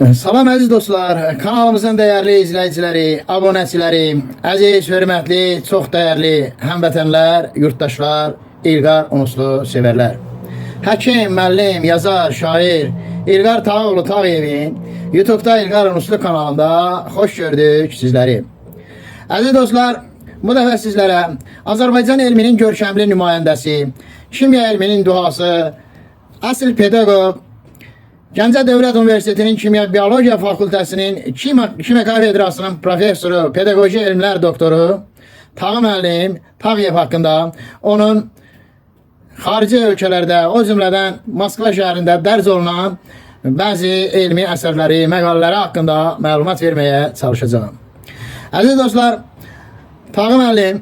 Salam əziz dostlar, kanalımızın dəyərli izləyiciləri, abunəçiləri, əziz, hörmətli, çox dəyərli həmvətənlər, yurttaşlar, İlqar Unuslu sevərlər. Həkim, müəllim, yazar, şair İlqar Tağoğlu Tağıyevin YouTube'da İlqar Unuslu kanalında xoş gördük sizləri. Əziz dostlar, bu dəfə sizlərə Azərbaycan elminin görkəmli nümayəndəsi, kimya elminin duhası, əsl pedaqoq, Gəncə Dövlət Universitetinin Kimya Biologiya Fakültəsinin Kimya Kafedrasının professoru, pedaqoji elmlər doktoru Tağı müəllim Tağıyev haqqında, onun xarici ölkələrdə, o cümlədən Moskva şəhərində dərc olunan bəzi elmi əsərləri, məqalələri haqqında məlumat verməyə çalışacağım. Əziz dostlar, Tağı müəllim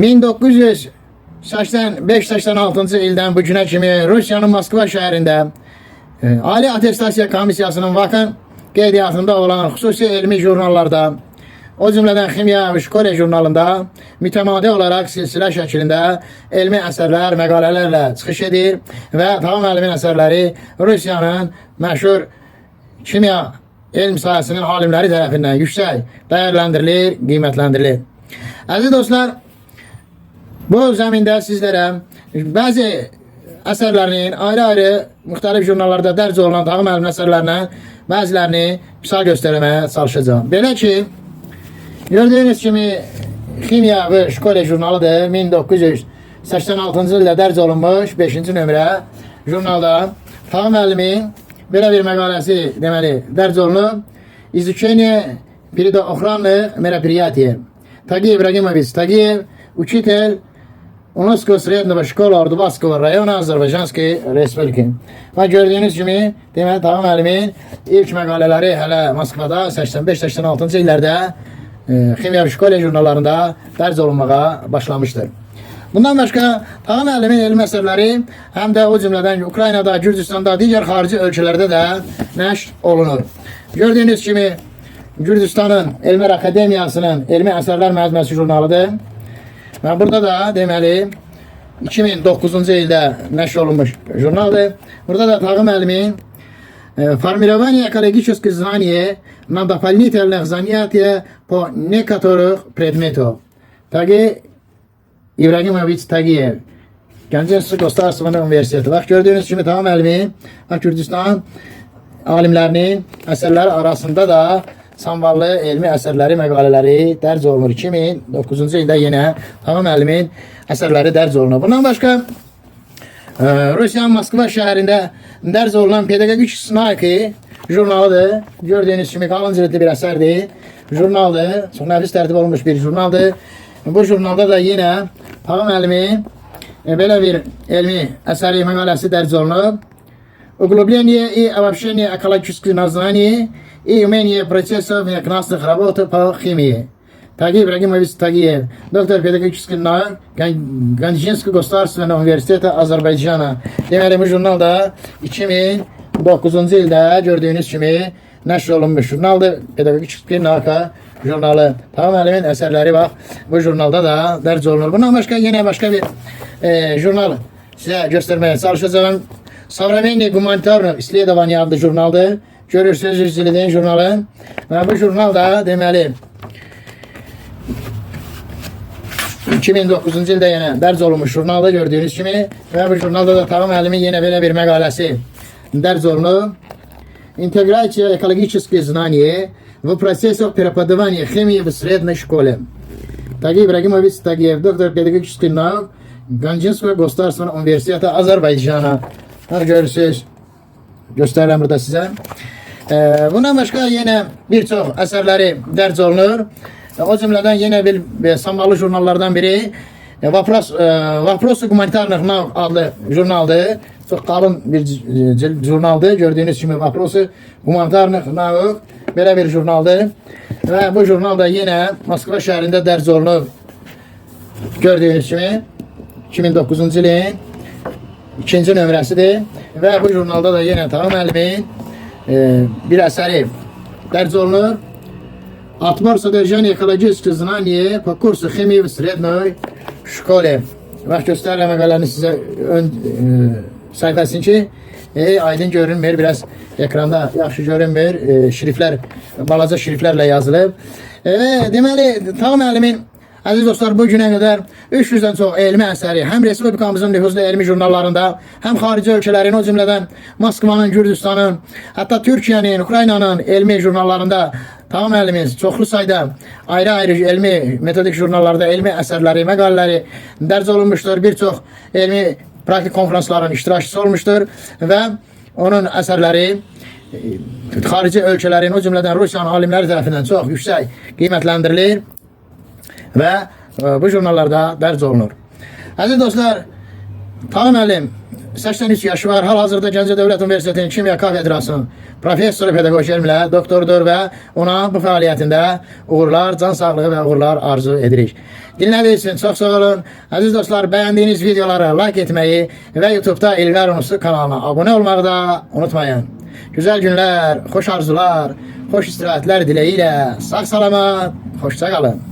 1985-86-cı ildən bu günə kimi Rusiyanın Moskva şəhərində Ali Atestasiya Komissiyasının vakın qeydiyyatında olan xüsusi elmi jurnallarda, o cümlədən Ximya və Şkole jurnalında mütəmadi olaraq silsilə şəklində elmi əsərlər, məqalələrlə çıxış edir və Tağı müəllimin əsərləri Rusiyanın məşhur kimya elm sahəsinin alimləri tərəfindən yüksək dəyərləndirilir, qiymətləndirilir. Əziz dostlar, bu zəmində sizlərə bəzi əsərlərinin ayrı-ayrı müxtəlif jurnallarda dərc olunan Tağı müəllimin əsərlərindən bəzilərini misal göstərməyə çalışacağım. Belə ki, gördüyünüz kimi Ximya və Şkole jurnalıdır. 1986-cı ildə dərc olunmuş 5-ci nömrə jurnalda Tağı müəllimin belə bir məqaləsi deməli dərc olunub. İzuçeniye передоохранных мероприятий. Тагиев Рагимович Тагиев, учитель UNESCO Srednего школа Ordubadskого rayonu Azərbaycanski Respubliki. Və gördüyünüz kimi, deməli, Tağı müəllimin ilk məqalələri hələ Moskvada 85-86-cı illərdə Ximya və Şkole jurnallarında dərc olunmağa başlamışdır. Bundan başqa, Tağı müəllimin elmi əsərləri həm də o cümlədən Ukraynada, Gürcüstanda, digər xarici ölkələrdə də nəşr olunur. Gördüyünüz kimi, Gürcüstanın Elmlər Akademiyasının elmi əsərlər məcmuəsi jurnalıdır. Və burada da deməli 2009-cu ildə nəşr olunmuş jurnaldır. Burada da Tağı müəllimin формирование экологических знаний на дополнительных занятиях по некоторых предметов. Tagi İbrahimoviç Tağıyev, Gəncə Gostarstven Universiteti. Bax, gördüyünüz kimi Tağı müəllimi Gürcüstan alimlərinin əsərləri arasında da samvallı elmi əsərləri, məqalələri dərc olunur. 2009-cu ildə yenə Tağı müəllimin əsərləri dərc olunur. Bundan başqa Rusiyanın Moskva şəhərində dərc olunan Pedagogik Snayki jurnalıdır. Gördüyünüz kimi qalın cildli bir əsərdir. Jurnaldır. Çox nəfis tərtib olunmuş bir jurnaldır. Bu jurnalda da yenə Tağı müəllimin belə bir elmi əsəri, məqaləsi dərc olunub. Углубление и обобщение экологических знаний и умение процессов внеклассных работ по химии. Тагиев Рагимович Тагиев, доктор педагогических наук Gəncə Gostarstven Universiteti Azərbaycana. Deməli, bu jurnalda 2009-cu ildə gördüyünüz kimi nəşr olunmuş jurnaldır. Pedagogik nauka jurnalı. Tağı müəllimin əsərləri bax, bu jurnalda da dərc olunur. Bundan başqa yenə başqa bir jurnal sizə göstərməyə çalışacağım. Современный гуманитарный исследование adlı jurnaldır. Görürsünüz izlediğin jurnalı. Ve bu jurnal da deməli 2009-cu ildə yenə dərc olunmuş jurnalda gördüyünüz kimi. Ve bu jurnalda da Tağı müəllimin yenə belə bir məqaləsi dərc olunub. Интеграция экологических знаний в процессах преподавания химии в средней школе. Tagıyev Ragimович Tagıyev, доктор педагогических наук Gəncə Gostarstven Universiteti Azərbaycana. Görürsünüz, göstərirəm burada sizə. Bundan başqa yenə bir çox əsərləri dərc olunur. O cümlədən yenə bir samvallı jurnallardan biri Vопросы гуманитарных наук adlı jurnaldır. Çox qalın bir jurnaldır. Gördüyünüz kimi Vопросы гуманитарных наук belə bir jurnaldır. Və bu jurnal da yenə Moskva şəhərində dərc olunub. Gördüyünüz kimi 2009-cu ilin 2-ci nömrəsidir. Və bu jurnalda da yenə Tağı müəllimin bir əsəri dərc olunur. Отбор содержания экологических знаний по курсу химии в средней школе. Bax, göstərirəm məqaləni sizə ön səhifəsini ki, aydın görünmür. Biraz ekranda yaxşı görünmür. Şriflər, balaca şriflərlə yazılıb. Deməli, Tağı müəllimin əziz dostlar, bu günə qədər 300-dən çox elmi əsəri həm Respublikamızın nüfuzlu elmi jurnallarında, həm xarici ölkələrin, o cümlədən Moskvanın, Gürcüstanın, hətta Türkiyənin, Ukraynanın elmi jurnallarında Tağı müəllimimiz çoxlu sayda ayrı-ayrı elmi metodik jurnallarda elmi əsərləri, məqalələri dərc olunmuşdur. Bir çox elmi praktik konferansların iştirakçısı olmuşdur və onun əsərləri xarici ölkələrin, o cümlədən Rusiyanın alimləri tərəfindən çox yüksək qiymətləndirilir və bu jurnallarda dərc olunur. Əziz dostlar, Tağı müəllim 83 yaşı var. Hal-hazırda Gəncə Dövlət Universitetinin Kimya Kafedrasının professoru pedaqoji elmlər doktordur və ona bu fəaliyyətində uğurlar, can sağlığı və uğurlar arzu edirik. Dinlədiyiniz üçün çox sağ olun. Əziz dostlar, bəyəndiyiniz videoları like etməyi və YouTube'da İlqar Unusu kanalına abunə olmağı da unutmayın. Güzel günler, hoş arzular, hoş istirahatler dileğiyle sağ salamat, hoşça kalın.